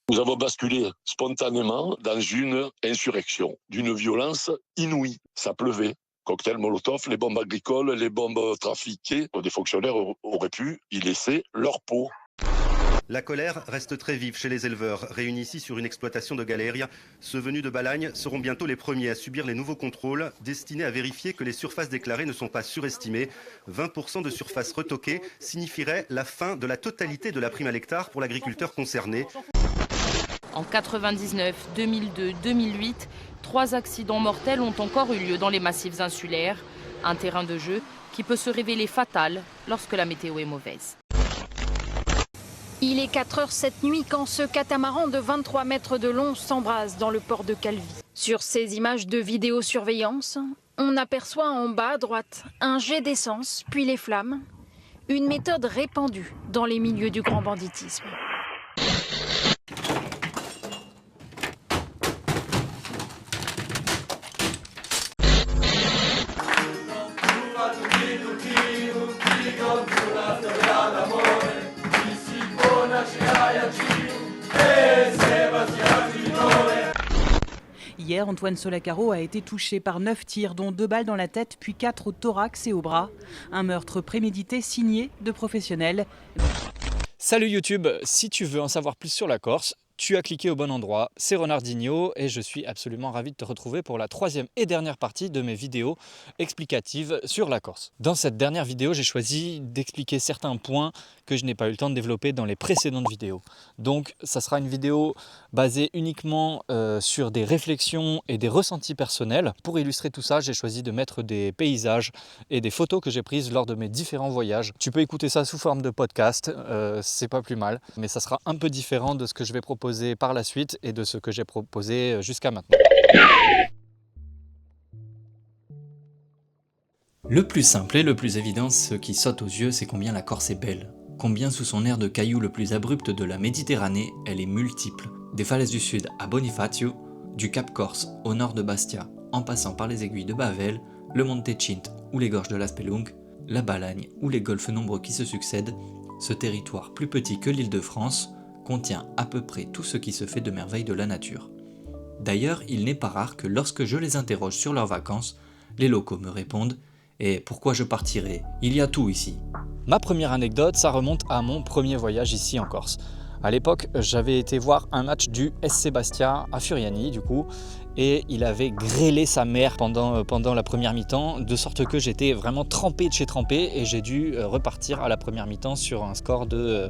Nous avons basculé spontanément dans une insurrection, d'une violence inouïe. Ça pleuvait. Cocktail Molotov, les bombes agricoles, les bombes trafiquées. Des fonctionnaires auraient pu y laisser leur peau. La colère reste très vive chez les éleveurs, réunis ici sur une exploitation de Galéria. Ceux venus de Balagne seront bientôt les premiers à subir les nouveaux contrôles destinés à vérifier que les surfaces déclarées ne sont pas surestimées. 20% de surface retoquée signifierait la fin de la totalité de la prime à l'hectare pour l'agriculteur concerné. En 99, 2002, 2008, 3 accidents mortels ont encore eu lieu dans les massifs insulaires. Un terrain de jeu qui peut se révéler fatal lorsque la météo est mauvaise. Il est 4h cette nuit quand ce catamaran de 23 mètres de long s'embrase dans le port de Calvi. Sur ces images de vidéosurveillance, on aperçoit en bas à droite un jet d'essence, puis les flammes. Une méthode répandue dans les milieux du grand banditisme. Hier, Antoine Solacaro a été touché par 9 tirs, dont 2 balles dans la tête, puis 4 au thorax et au bras. Un meurtre prémédité signé de professionnels. Salut YouTube, si tu veux en savoir plus sur la Corse, tu as cliqué au bon endroit, c'est Renardinho et je suis absolument ravi de te retrouver pour la 3e et dernière partie de mes vidéos explicatives sur la Corse. Dans cette dernière vidéo, j'ai choisi d'expliquer certains points que je n'ai pas eu le temps de développer dans les précédentes vidéos. Donc ça sera une vidéo basée uniquement sur des réflexions et des ressentis personnels. Pour illustrer tout ça, j'ai choisi de mettre des paysages et des photos que j'ai prises lors de mes différents voyages. Tu peux écouter ça sous forme de podcast, c'est pas plus mal, mais ça sera un peu différent de ce que je vais proposer par la suite et de ce que j'ai proposé jusqu'à maintenant. Le plus simple et le plus évident, ce qui saute aux yeux, c'est combien la Corse est belle. Combien sous son aire de cailloux le plus abrupt de la Méditerranée, elle est multiple. Des falaises du sud à Bonifacio, du Cap Corse au nord de Bastia, en passant par les aiguilles de Bavel, le Monte Cint ou les gorges de la Spelunque, la Balagne ou les golfes nombreux qui se succèdent, ce territoire plus petit que l'Île-de-France contient à peu près tout ce qui se fait de merveilles de la nature. D'ailleurs, il n'est pas rare que lorsque je les interroge sur leurs vacances, les locaux me répondent « Et pourquoi je partirais? Il y a tout ici ». Ma première anecdote, ça remonte à mon premier voyage ici en Corse. À l'époque, j'avais été voir un match du SC Bastia à Furiani, du coup, et il avait grêlé sa mère pendant la première mi-temps, de sorte que j'étais vraiment trempé de chez trempé, et j'ai dû repartir à la première mi-temps sur un score de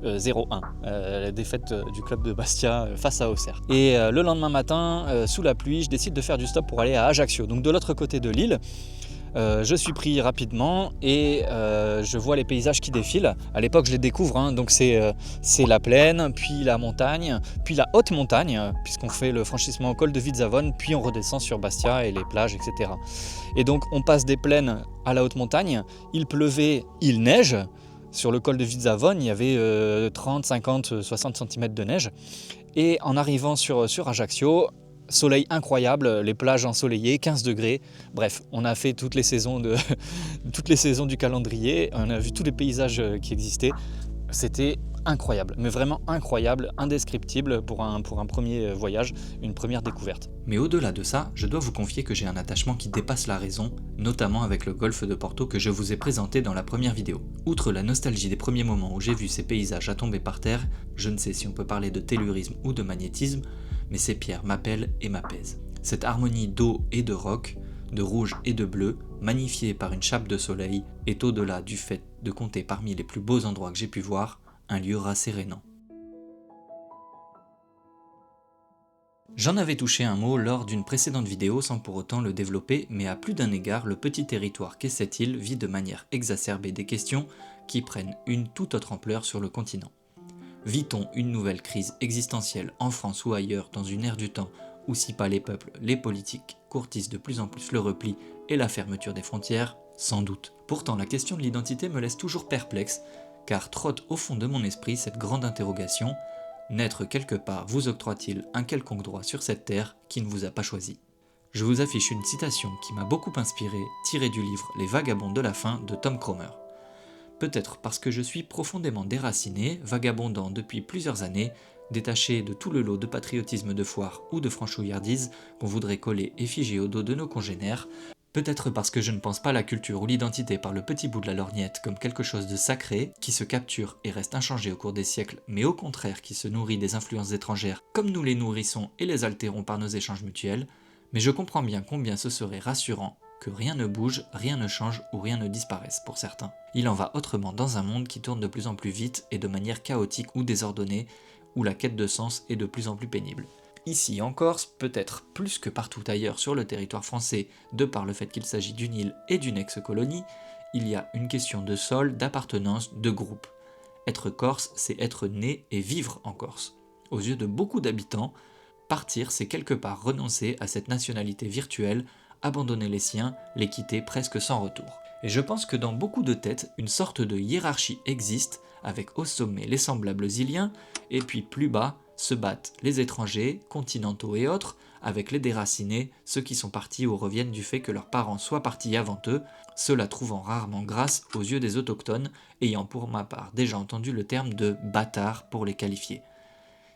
0-1, la défaite du club de Bastia face à Auxerre. Et le lendemain matin, sous la pluie, je décide de faire du stop pour aller à Ajaccio, donc de l'autre côté de l'île. Je suis pris rapidement et je vois les paysages qui défilent. À l'époque, je les découvre, hein, donc c'est la plaine, puis la montagne, puis la haute montagne, puisqu'on fait le franchissement au col de Vizzavone, puis on redescend sur Bastia et les plages, etc. Et donc, on passe des plaines à la haute montagne. Il pleuvait, il neige. Sur le col de Vizzavone, il y avait 30, 50, 60 cm de neige. Et en arrivant sur Ajaccio, soleil incroyable, les plages ensoleillées, 15 degrés. Bref, on a fait toutes les saisons du calendrier, on a vu tous les paysages qui existaient. C'était incroyable, mais vraiment incroyable, indescriptible pour un premier voyage, une première découverte. Mais au-delà de ça, je dois vous confier que j'ai un attachement qui dépasse la raison, notamment avec le golfe de Porto que je vous ai présenté dans la première vidéo. Outre la nostalgie des premiers moments où j'ai vu ces paysages à tomber par terre, je ne sais si on peut parler de tellurisme ou de magnétisme, mais ces pierres m'appellent et m'apaisent. Cette harmonie d'eau et de roc, de rouge et de bleu, magnifiée par une chape de soleil, est au-delà du fait de compter parmi les plus beaux endroits que j'ai pu voir, un lieu rassérénant. J'en avais touché un mot lors d'une précédente vidéo sans pour autant le développer, mais à plus d'un égard, le petit territoire qu'est cette île vit de manière exacerbée des questions qui prennent une toute autre ampleur sur le continent. Vit-on une nouvelle crise existentielle en France ou ailleurs dans une ère du temps où si pas les peuples, les politiques courtisent de plus en plus le repli et la fermeture des frontières? Sans doute. Pourtant la question de l'identité me laisse toujours perplexe, car trotte au fond de mon esprit cette grande interrogation: naître quelque part vous octroie-t-il un quelconque droit sur cette terre qui ne vous a pas choisi? Je vous affiche une citation qui m'a beaucoup inspiré, tirée du livre Les Vagabonds de la faim de Tom Cromer. Peut-être parce que je suis profondément déraciné, vagabondant depuis plusieurs années, détaché de tout le lot de patriotisme de foire ou de franchouillardise qu'on voudrait coller et figer au dos de nos congénères, peut-être parce que je ne pense pas la culture ou l'identité par le petit bout de la lorgnette comme quelque chose de sacré, qui se capture et reste inchangé au cours des siècles, mais au contraire qui se nourrit des influences étrangères comme nous les nourrissons et les altérons par nos échanges mutuels, mais je comprends bien combien ce serait rassurant que rien ne bouge, rien ne change ou rien ne disparaisse pour certains. Il en va autrement dans un monde qui tourne de plus en plus vite et de manière chaotique ou désordonnée, où la quête de sens est de plus en plus pénible. Ici en Corse, peut-être plus que partout ailleurs sur le territoire français, de par le fait qu'il s'agit d'une île et d'une ex-colonie, il y a une question de sol, d'appartenance, de groupe. Être corse, c'est être né et vivre en Corse. Aux yeux de beaucoup d'habitants, partir, c'est quelque part renoncer à cette nationalité virtuelle, abandonner les siens, les quitter presque sans retour. Et je pense que dans beaucoup de têtes, une sorte de hiérarchie existe, avec au sommet les semblables iliens, et puis plus bas se battent les étrangers, continentaux et autres, avec les déracinés, ceux qui sont partis ou reviennent du fait que leurs parents soient partis avant eux, ceux-là trouvant rarement grâce aux yeux des autochtones, ayant pour ma part déjà entendu le terme de bâtard pour les qualifier.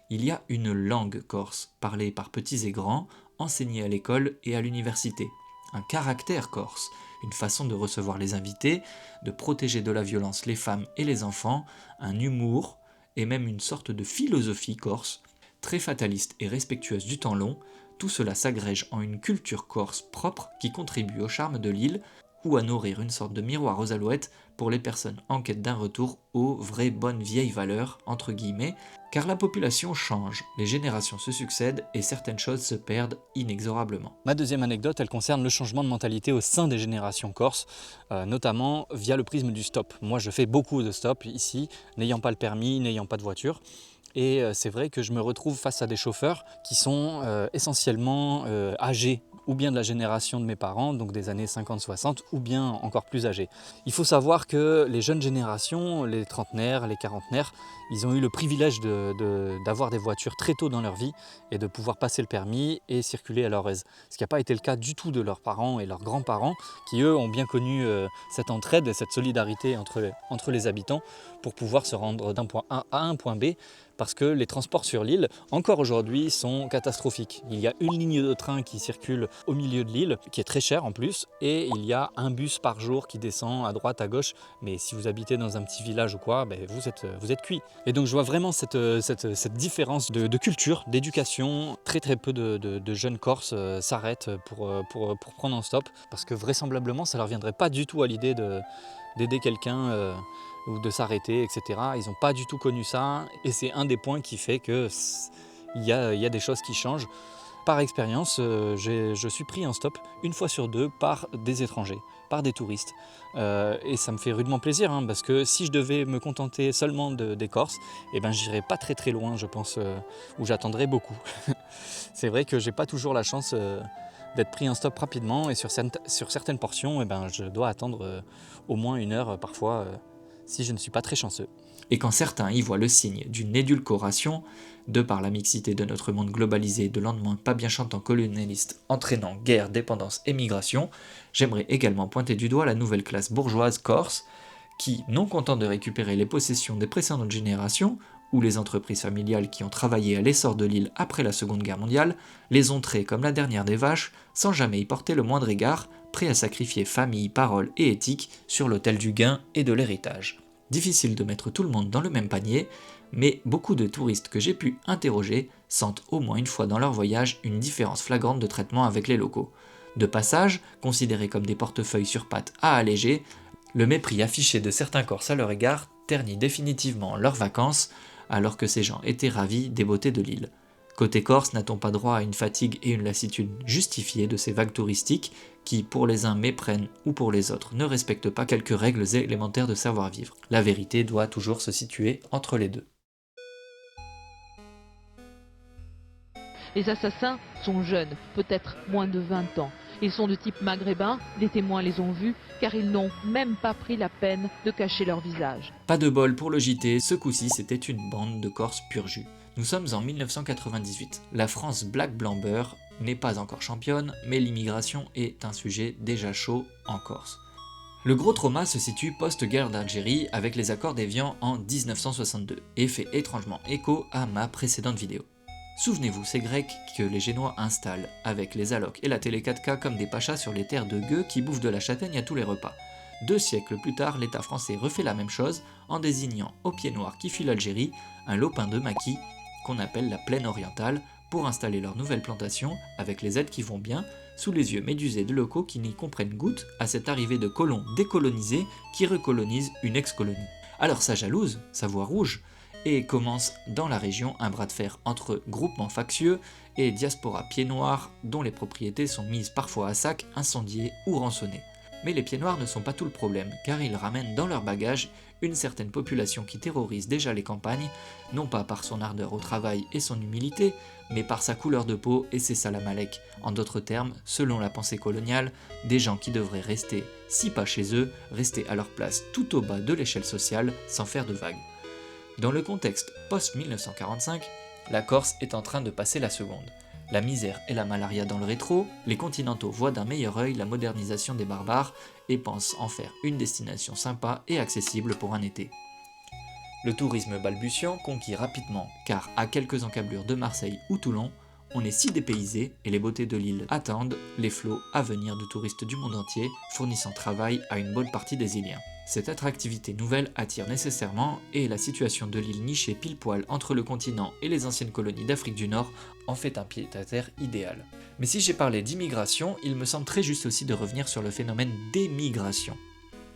Il y a une langue corse, parlée par petits et grands, enseignée à l'école et à l'université, un caractère corse, une façon de recevoir les invités, de protéger de la violence les femmes et les enfants, un humour, et même une sorte de philosophie corse, très fataliste et respectueuse du temps long, tout cela s'agrège en une culture corse propre qui contribue au charme de l'île, ou à nourrir une sorte de miroir aux alouettes pour les personnes en quête d'un retour aux vraies bonnes vieilles valeurs, entre guillemets, car la population change, les générations se succèdent et certaines choses se perdent inexorablement. Ma deuxième anecdote, elle concerne le changement de mentalité au sein des générations corses, notamment via le prisme du stop. Moi je fais beaucoup de stop ici, n'ayant pas le permis, n'ayant pas de voiture. Et c'est vrai que je me retrouve face à des chauffeurs qui sont essentiellement âgés, ou bien de la génération de mes parents, donc des années 50-60, ou bien encore plus âgés. Il faut savoir que les jeunes générations, les trentenaires, les quarantenaires, ils ont eu le privilège d'avoir des voitures très tôt dans leur vie et de pouvoir passer le permis et circuler à leur aise. Ce qui n'a pas été le cas du tout de leurs parents et leurs grands-parents, qui eux ont bien connu cette entraide et cette solidarité entre les habitants pour pouvoir se rendre d'un point A à un point B, parce que les transports sur l'île, encore aujourd'hui, sont catastrophiques. Il y a une ligne de train qui circule au milieu de l'île, qui est très chère en plus, et il y a un bus par jour qui descend à droite, à gauche, mais si vous habitez dans un petit village ou quoi, ben vous êtes cuit. Et donc je vois vraiment cette différence de culture, d'éducation. Très peu de jeunes Corses s'arrêtent pour prendre un stop, parce que vraisemblablement ça leur viendrait pas du tout à l'idée d'aider quelqu'un ou de s'arrêter, etc. Ils n'ont pas du tout connu ça, et c'est un des points qui fait qu'il y a des choses qui changent. Par expérience, je suis pris en stop une fois sur deux par des étrangers, par des touristes. Et ça me fait rudement plaisir, parce que si je devais me contenter seulement des Corses, eh ben, j'irais pas très loin, je pense, où j'attendrais beaucoup. C'est vrai que j'ai pas toujours la chance d'être pris en stop rapidement, et sur certaines portions, eh ben, je dois attendre au moins 1 heure parfois, si je ne suis pas très chanceux. Et quand certains y voient le signe d'une édulcoration, de par la mixité de notre monde globalisé de lendemain pas bien chantant colonialiste entraînant guerre, dépendance et migration, j'aimerais également pointer du doigt la nouvelle classe bourgeoise corse qui, non content de récupérer les possessions des précédentes générations, ou les entreprises familiales qui ont travaillé à l'essor de l'île après la Seconde Guerre mondiale, les ont traités comme la dernière des vaches, sans jamais y porter le moindre égard, prêts à sacrifier famille, parole et éthique sur l'autel du gain et de l'héritage. Difficile de mettre tout le monde dans le même panier, mais beaucoup de touristes que j'ai pu interroger sentent au moins une fois dans leur voyage une différence flagrante de traitement avec les locaux. De passage, considérés comme des portefeuilles sur pattes à alléger, le mépris affiché de certains Corses à leur égard ternit définitivement leurs vacances, alors que ces gens étaient ravis des beautés de l'île. Côté Corse, n'a-t-on pas droit à une fatigue et une lassitude justifiées de ces vagues touristiques qui, pour les uns, méprennent ou pour les autres, ne respectent pas quelques règles élémentaires de savoir-vivre. La vérité doit toujours se situer entre les deux. Les assassins sont jeunes, peut-être moins de 20 ans. Ils sont de type maghrébin, des témoins les ont vus, car ils n'ont même pas pris la peine de cacher leur visage. Pas de bol pour le JT, ce coup-ci c'était une bande de Corses pur jus. Nous sommes en 1998. La France black blanc beurre n'est pas encore championne, mais l'immigration est un sujet déjà chaud en Corse. Le gros trauma se situe post-guerre d'Algérie avec les accords d'Évian en 1962 et fait étrangement écho à ma précédente vidéo. Souvenez-vous, ces Grecs que les Génois installent avec les allocs et la télé 4K comme des pachas sur les terres de gueux qui bouffent de la châtaigne à tous les repas. 2 siècles plus tard, l'État français refait la même chose en désignant aux pieds noirs qui fuient l'Algérie un lopin de maquis qu'on appelle la plaine orientale pour installer leur nouvelle plantation avec les aides qui vont bien, sous les yeux médusés de locaux qui n'y comprennent goutte à cette arrivée de colons décolonisés qui recolonisent une ex-colonie. Alors ça jalouse, ça voit rouge, et commence dans la région un bras de fer entre groupements factieux et diaspora pieds noirs dont les propriétés sont mises parfois à sac, incendiées ou rançonnées. Mais les pieds noirs ne sont pas tout le problème, car ils ramènent dans leur bagage une certaine population qui terrorise déjà les campagnes, non pas par son ardeur au travail et son humilité, mais par sa couleur de peau et ses salamalek. En d'autres termes, selon la pensée coloniale, des gens qui devraient rester, si pas chez eux, rester à leur place tout au bas de l'échelle sociale, sans faire de vagues. Dans le contexte post-1945, la Corse est en train de passer la seconde. La misère et la malaria dans le rétro, les continentaux voient d'un meilleur œil la modernisation des barbares et pensent en faire une destination sympa et accessible pour un été. Le tourisme balbutiant conquit rapidement, car à quelques encablures de Marseille ou Toulon, on est si dépaysé et les beautés de l'île attendent les flots à venir de touristes du monde entier, fournissant travail à une bonne partie des Iliens. Cette attractivité nouvelle attire nécessairement et la situation de l'île nichée pile poil entre le continent et les anciennes colonies d'Afrique du Nord en fait un pied-à-terre idéal. Mais si j'ai parlé d'immigration, il me semble très juste aussi de revenir sur le phénomène d'émigration.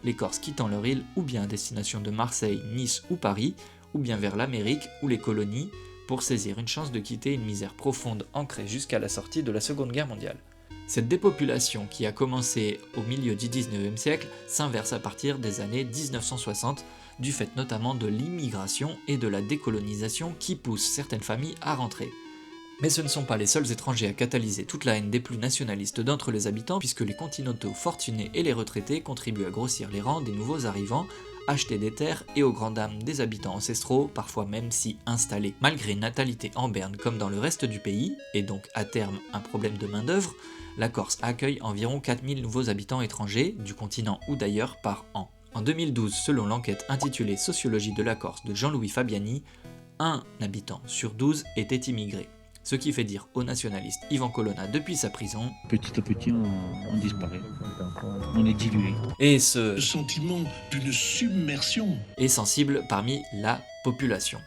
Les Corses quittant leur île ou bien à destination de Marseille, Nice ou Paris, ou bien vers l'Amérique ou les colonies, pour saisir une chance de quitter une misère profonde ancrée jusqu'à la sortie de la Seconde Guerre mondiale. Cette dépopulation qui a commencé au milieu du 19e siècle s'inverse à partir des années 1960, du fait notamment de l'immigration et de la décolonisation qui poussent certaines familles à rentrer. Mais ce ne sont pas les seuls étrangers à catalyser toute la haine des plus nationalistes d'entre les habitants, puisque les continentaux fortunés et les retraités contribuent à grossir les rangs des nouveaux arrivants, acheter des terres et aux grandes dames des habitants ancestraux, parfois même s'y installer. Malgré une natalité en berne comme dans le reste du pays, et donc à terme un problème de main-d'œuvre, la Corse accueille environ 4000 nouveaux habitants étrangers, du continent ou d'ailleurs, par an. En 2012, selon l'enquête intitulée Sociologie de la Corse de Jean-Louis Fabiani, un habitant sur 12 était immigré. Ce qui fait dire au nationaliste Ivan Colonna depuis sa prison, petit à petit on disparaît, on est dilué. Et le sentiment d'une submersion est sensible parmi la population.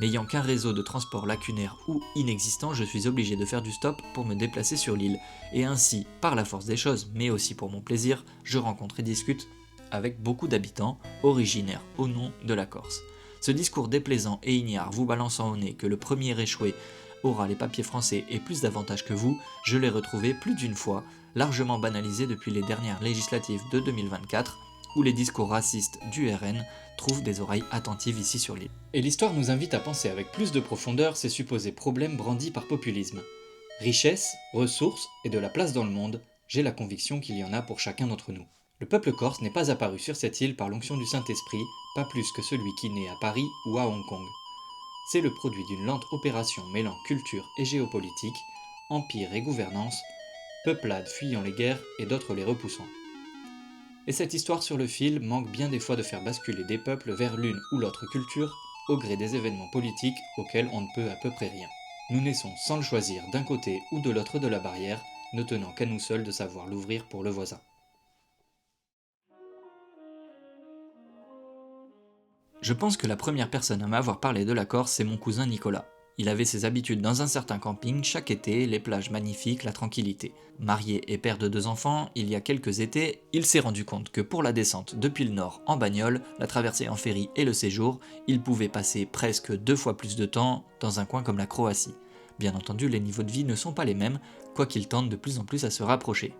N'ayant qu'un réseau de transport lacunaire ou inexistant, je suis obligé de faire du stop pour me déplacer sur l'île. Et ainsi, par la force des choses, mais aussi pour mon plaisir, je rencontre et discute avec beaucoup d'habitants originaires au nom de la Corse. Ce discours déplaisant et ignare vous balançant au nez que le premier échoué aura les papiers français et plus d'avantages que vous, je l'ai retrouvé plus d'une fois, largement banalisé depuis les dernières législatives de 2024, où les discours racistes du RN trouvent des oreilles attentives ici sur l'île. Et l'histoire nous invite à penser avec plus de profondeur ces supposés problèmes brandis par populisme. Richesse, ressources et de la place dans le monde, j'ai la conviction qu'il y en a pour chacun d'entre nous. Le peuple corse n'est pas apparu sur cette île par l'onction du Saint-Esprit, pas plus que celui qui naît à Paris ou à Hong Kong. C'est le produit d'une lente opération mêlant culture et géopolitique, empire et gouvernance, peuplades fuyant les guerres et d'autres les repoussant. Et cette histoire sur le fil manque bien des fois de faire basculer des peuples vers l'une ou l'autre culture, au gré des événements politiques auxquels on ne peut à peu près rien. Nous naissons sans le choisir d'un côté ou de l'autre de la barrière, ne tenant qu'à nous seuls de savoir l'ouvrir pour le voisin. Je pense que la première personne à m'avoir parlé de la Corse, c'est mon cousin Nicolas. Il avait ses habitudes dans un certain camping chaque été, les plages magnifiques, la tranquillité. Marié et père de 2 enfants, il y a quelques étés, il s'est rendu compte que pour la descente depuis le nord en bagnole, la traversée en ferry et le séjour, il pouvait passer presque 2 fois plus de temps dans un coin comme la Croatie. Bien entendu, les niveaux de vie ne sont pas les mêmes, quoiqu'ils tendent de plus en plus à se rapprocher.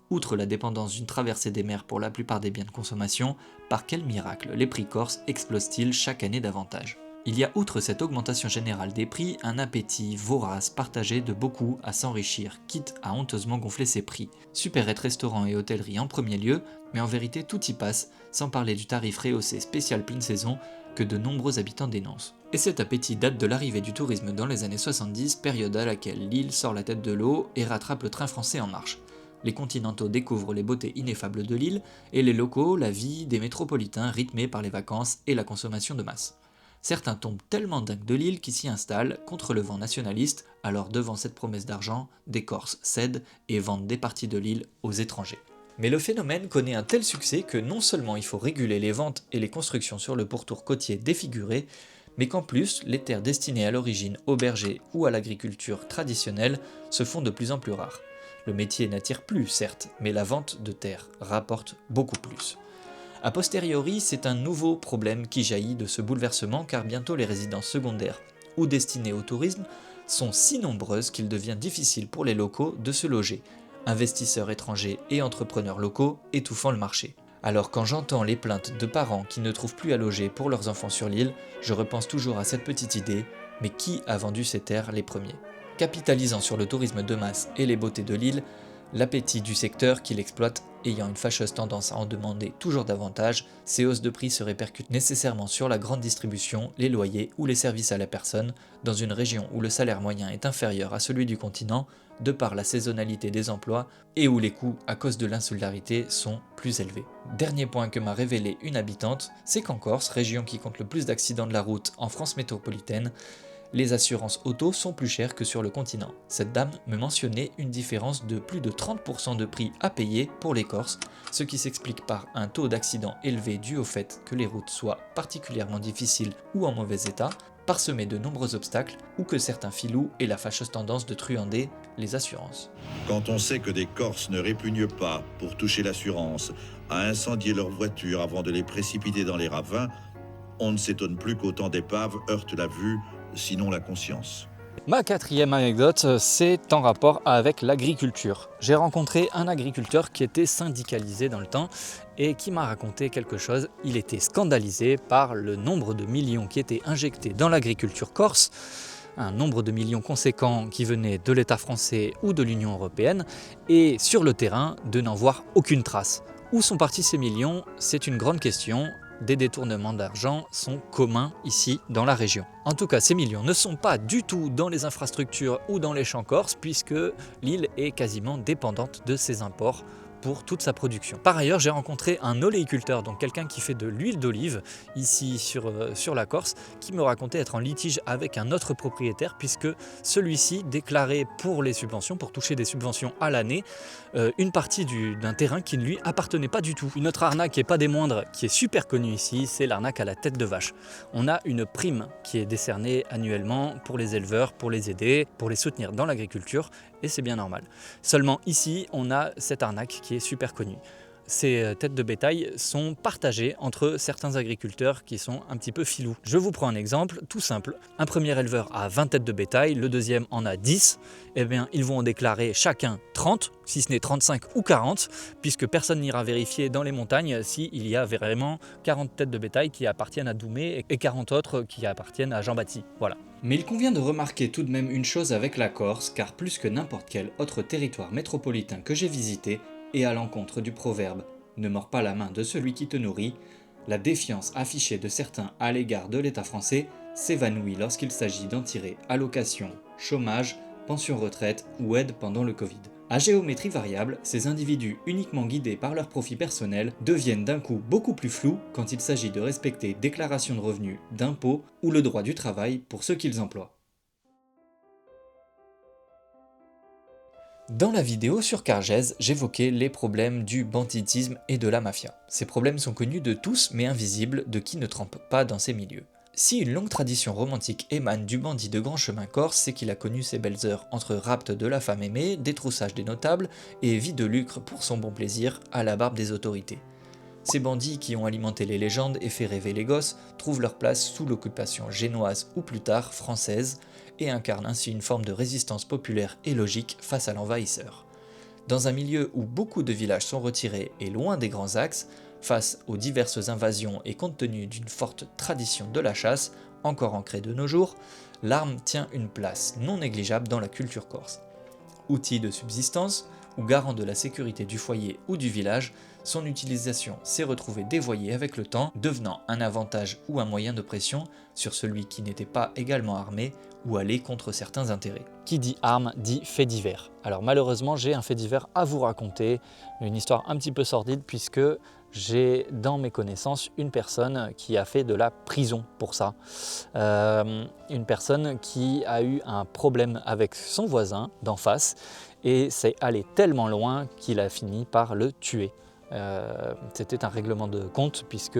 Outre la dépendance d'une traversée des mers pour la plupart des biens de consommation, par quel miracle les prix corses explosent-ils chaque année davantage ? Il y a outre cette augmentation générale des prix, un appétit vorace partagé de beaucoup à s'enrichir, quitte à honteusement gonfler ses prix. Supérette restaurants et hôtellerie en premier lieu, mais en vérité tout y passe, sans parler du tarif rehaussé spécial pleine saison que de nombreux habitants dénoncent. Et cet appétit date de l'arrivée du tourisme dans les années 70, période à laquelle l'île sort la tête de l'eau et rattrape le train français en marche. Les continentaux découvrent les beautés ineffables de l'île, et les locaux la vie des métropolitains rythmés par les vacances et la consommation de masse. Certains tombent tellement dingues de l'île qu'ils s'y installent contre le vent nationaliste, alors devant cette promesse d'argent, des Corses cèdent et vendent des parties de l'île aux étrangers. Mais le phénomène connaît un tel succès que non seulement il faut réguler les ventes et les constructions sur le pourtour côtier défiguré, mais qu'en plus, les terres destinées à l'origine aux bergers ou à l'agriculture traditionnelle se font de plus en plus rares. Le métier n'attire plus, certes, mais la vente de terres rapporte beaucoup plus. A posteriori, c'est un nouveau problème qui jaillit de ce bouleversement car bientôt les résidences secondaires ou destinées au tourisme sont si nombreuses qu'il devient difficile pour les locaux de se loger, investisseurs étrangers et entrepreneurs locaux étouffant le marché. Alors quand j'entends les plaintes de parents qui ne trouvent plus à loger pour leurs enfants sur l'île, je repense toujours à cette petite idée, mais qui a vendu ces terres les premiers ? Capitalisant sur le tourisme de masse et les beautés de l'île, l'appétit du secteur qui l'exploite ayant une fâcheuse tendance à en demander toujours davantage, ces hausses de prix se répercutent nécessairement sur la grande distribution, les loyers ou les services à la personne, dans une région où le salaire moyen est inférieur à celui du continent, de par la saisonnalité des emplois et où les coûts à cause de l'insularité sont plus élevés. Dernier point que m'a révélé une habitante, c'est qu'en Corse, région qui compte le plus d'accidents de la route en France métropolitaine, les assurances auto sont plus chères que sur le continent. Cette dame me mentionnait une différence de plus de 30% de prix à payer pour les Corses, ce qui s'explique par un taux d'accident élevé dû au fait que les routes soient particulièrement difficiles ou en mauvais état, parsemées de nombreux obstacles, ou que certains filous aient la fâcheuse tendance de truander les assurances. Quand on sait que des Corses ne répugnent pas, pour toucher l'assurance, à incendier leurs voitures avant de les précipiter dans les ravins, on ne s'étonne plus qu'autant d'épaves heurtent la vue, sinon la conscience. Ma quatrième anecdote, c'est en rapport avec l'agriculture. J'ai rencontré un agriculteur qui était syndicalisé dans le temps et qui m'a raconté quelque chose. Il était scandalisé par le nombre de millions qui étaient injectés dans l'agriculture corse, un nombre de millions conséquent qui venait de l'État français ou de l'Union européenne, et sur le terrain, de n'en voir aucune trace. Où sont partis ces millions? C'est une grande question. Des détournements d'argent sont communs ici dans la région. En tout cas, ces millions ne sont pas du tout dans les infrastructures ou dans les champs corses puisque l'île est quasiment dépendante de ces imports pour toute sa production. Par ailleurs, j'ai rencontré un oléiculteur, donc quelqu'un qui fait de l'huile d'olive ici sur la Corse, qui me racontait être en litige avec un autre propriétaire puisque celui-ci déclarait pour les subventions, pour toucher des subventions à l'année, une partie d'un terrain qui ne lui appartenait pas du tout. Une autre arnaque qui n'est pas des moindres, qui est super connue ici, c'est l'arnaque à la tête de vache. On a une prime qui est décernée annuellement pour les éleveurs, pour les aider, pour les soutenir dans l'agriculture, et c'est bien normal. Seulement ici, on a cette arnaque qui est super connue. Ces têtes de bétail sont partagées entre certains agriculteurs qui sont un petit peu filous. Je vous prends un exemple tout simple. Un premier éleveur a 20 têtes de bétail, le deuxième en a 10. Eh bien, ils vont en déclarer chacun 30, si ce n'est 35 ou 40, puisque personne n'ira vérifier dans les montagnes s'il y a vraiment 40 têtes de bétail qui appartiennent à Doumé et 40 autres qui appartiennent à Jean-Baptiste. Voilà. Mais il convient de remarquer tout de même une chose avec la Corse, car plus que n'importe quel autre territoire métropolitain que j'ai visité, et à l'encontre du proverbe « ne mords pas la main de celui qui te nourrit », la défiance affichée de certains à l'égard de l'État français s'évanouit lorsqu'il s'agit d'en tirer allocation, chômage, pension retraite ou aide pendant le Covid. À géométrie variable, ces individus uniquement guidés par leur profit personnel deviennent d'un coup beaucoup plus flous quand il s'agit de respecter déclaration de revenus, d'impôts ou le droit du travail pour ceux qu'ils emploient. Dans la vidéo sur Cargèse, j'évoquais les problèmes du banditisme et de la mafia. Ces problèmes sont connus de tous mais invisibles de qui ne trempe pas dans ces milieux. Si une longue tradition romantique émane du bandit de grand chemin corse, c'est qu'il a connu ses belles heures entre rapt de la femme aimée, détroussage des notables et vie de lucre pour son bon plaisir à la barbe des autorités. Ces bandits qui ont alimenté les légendes et fait rêver les gosses trouvent leur place sous l'occupation génoise ou plus tard française et incarnent ainsi une forme de résistance populaire et logique face à l'envahisseur. Dans un milieu où beaucoup de villages sont retirés et loin des grands axes, face aux diverses invasions et compte tenu d'une forte tradition de la chasse, encore ancrée de nos jours, l'arme tient une place non négligeable dans la culture corse. Outil de subsistance, ou garant de la sécurité du foyer ou du village, son utilisation s'est retrouvée dévoyée avec le temps, devenant un avantage ou un moyen de pression sur celui qui n'était pas également armé ou allé contre certains intérêts. Qui dit arme dit fait divers. Alors malheureusement, j'ai un fait divers à vous raconter, une histoire un petit peu sordide puisque j'ai dans mes connaissances une personne qui a fait de la prison pour ça. Une personne qui a eu un problème avec son voisin d'en face et c'est allé tellement loin qu'il a fini par le tuer. C'était un règlement de compte puisque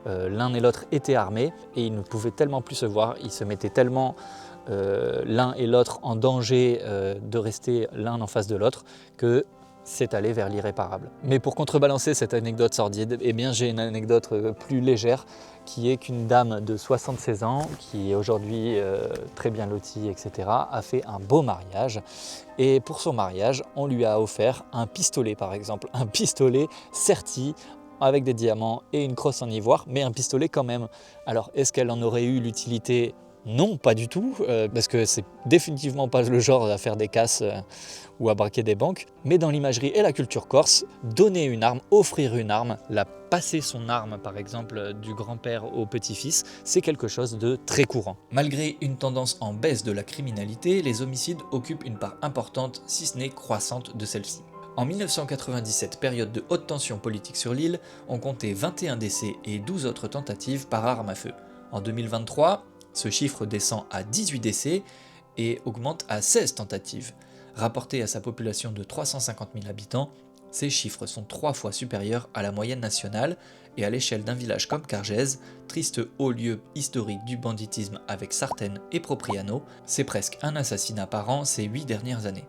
l'un et l'autre étaient armés et ils ne pouvaient tellement plus se voir, ils se mettaient tellement l'un et l'autre en danger de rester l'un en face de l'autre que c'est allé vers l'irréparable. Mais pour contrebalancer cette anecdote sordide, eh bien j'ai une anecdote plus légère qui est qu'une dame de 76 ans, qui est aujourd'hui très bien lotie, etc., a fait un beau mariage. Et pour son mariage, on lui a offert un pistolet par exemple, un pistolet serti avec des diamants et une crosse en ivoire, mais un pistolet quand même. Alors est-ce qu'elle en aurait eu l'utilité ? Non, pas du tout, parce que c'est définitivement pas le genre à faire des casses ou à braquer des banques. Mais dans l'imagerie et la culture corse, donner une arme, offrir une arme, la passer son arme par exemple du grand-père au petit-fils, c'est quelque chose de très courant. Malgré une tendance en baisse de la criminalité, les homicides occupent une part importante, si ce n'est croissante, de celle-ci. En 1997, période de haute tension politique sur l'île, on comptait 21 décès et 12 autres tentatives par arme à feu. En 2023, ce chiffre descend à 18 décès et augmente à 16 tentatives. Rapporté à sa population de 350 000 habitants, ces chiffres sont 3 fois supérieurs à la moyenne nationale et à l'échelle d'un village comme Cargèse, triste haut lieu historique du banditisme avec Sartène et Propriano, c'est presque un assassinat par an ces 8 dernières années.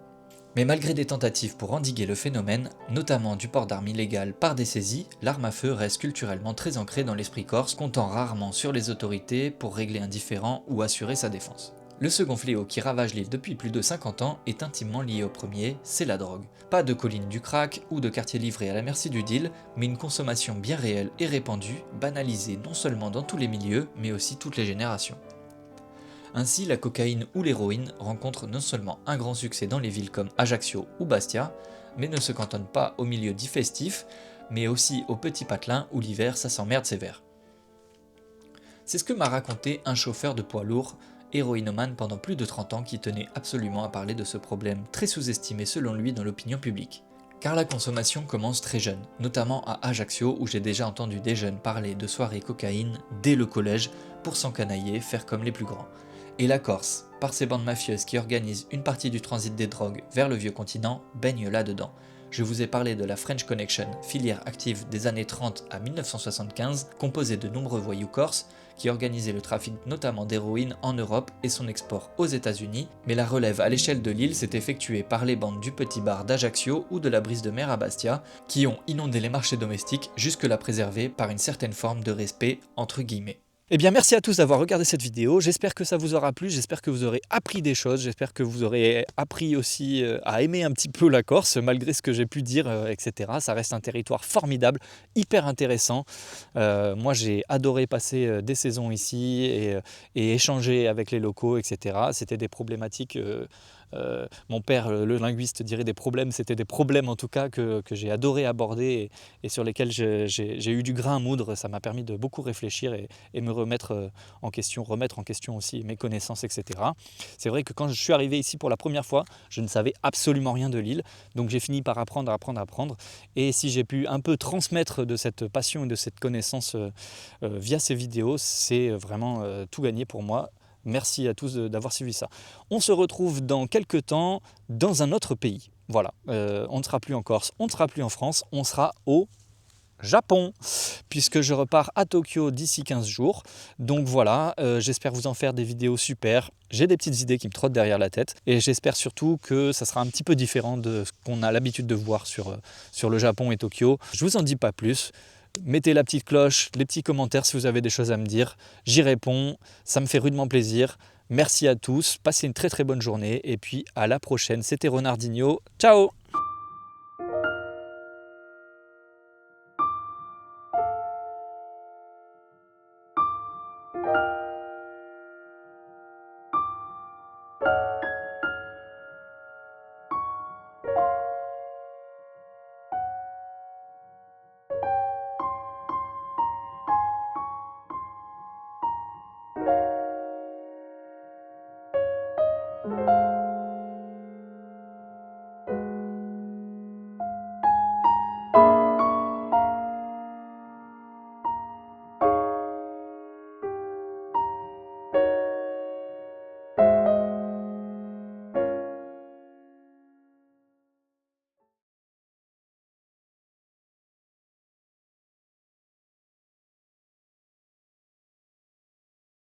Mais malgré des tentatives pour endiguer le phénomène, notamment du port d'armes illégales par des saisies, l'arme à feu reste culturellement très ancrée dans l'esprit corse, comptant rarement sur les autorités pour régler un différend ou assurer sa défense. Le second fléau qui ravage l'île depuis plus de 50 ans est intimement lié au premier, c'est la drogue. Pas de colline du crack ou de quartier livré à la merci du deal, mais une consommation bien réelle et répandue, banalisée non seulement dans tous les milieux, mais aussi toutes les générations. Ainsi, la cocaïne ou l'héroïne rencontrent non seulement un grand succès dans les villes comme Ajaccio ou Bastia, mais ne se cantonne pas au milieu dit festif, mais aussi au petit patelin où l'hiver ça s'emmerde sévère. C'est ce que m'a raconté un chauffeur de poids lourd, héroïnomane pendant plus de 30 ans qui tenait absolument à parler de ce problème très sous-estimé selon lui dans l'opinion publique. Car la consommation commence très jeune, notamment à Ajaccio où j'ai déjà entendu des jeunes parler de soirées cocaïne dès le collège pour s'encanailler, faire comme les plus grands. Et la Corse, par ses bandes mafieuses qui organisent une partie du transit des drogues vers le vieux continent, baigne là-dedans. Je vous ai parlé de la French Connection, filière active des années 30 à 1975, composée de nombreux voyous corses, qui organisaient le trafic notamment d'héroïne en Europe et son export aux États-Unis, mais la relève à l'échelle de l'île s'est effectuée par les bandes du Petit Bar d'Ajaccio ou de la Brise de Mer à Bastia, qui ont inondé les marchés domestiques, jusque-là préservés par une certaine forme de respect entre guillemets. Eh bien merci à tous d'avoir regardé cette vidéo, j'espère que ça vous aura plu, j'espère que vous aurez appris des choses, j'espère que vous aurez appris aussi à aimer un petit peu la Corse, malgré ce que j'ai pu dire, etc. Ça reste un territoire formidable, hyper intéressant. Moi j'ai adoré passer des saisons ici et échanger avec les locaux, etc. C'était des problématiques... mon père, le linguiste, dirait des problèmes, c'était des problèmes en tout cas que j'ai adoré aborder et sur lesquels j'ai eu du grain à moudre. Ça m'a permis de beaucoup réfléchir et me remettre en question aussi mes connaissances, etc. C'est vrai que quand je suis arrivé ici pour la première fois, je ne savais absolument rien de l'île, donc j'ai fini par apprendre. Et si j'ai pu un peu transmettre de cette passion et de cette connaissance via ces vidéos, c'est vraiment tout gagné pour moi. Merci à tous d'avoir suivi ça. On se retrouve dans quelques temps dans un autre pays. Voilà, on ne sera plus en Corse, on ne sera plus en France, on sera au Japon, puisque je repars à Tokyo d'ici 15 jours. Donc voilà, j'espère vous en faire des vidéos super. J'ai des petites idées qui me trottent derrière la tête et j'espère surtout que ça sera un petit peu différent de ce qu'on a l'habitude de voir sur le Japon et Tokyo. Je vous en dis pas plus. Mettez la petite cloche, les petits commentaires si vous avez des choses à me dire. J'y réponds, ça me fait rudement plaisir. Merci à tous, passez une très très bonne journée et puis à la prochaine. C'était Renardinho, ciao!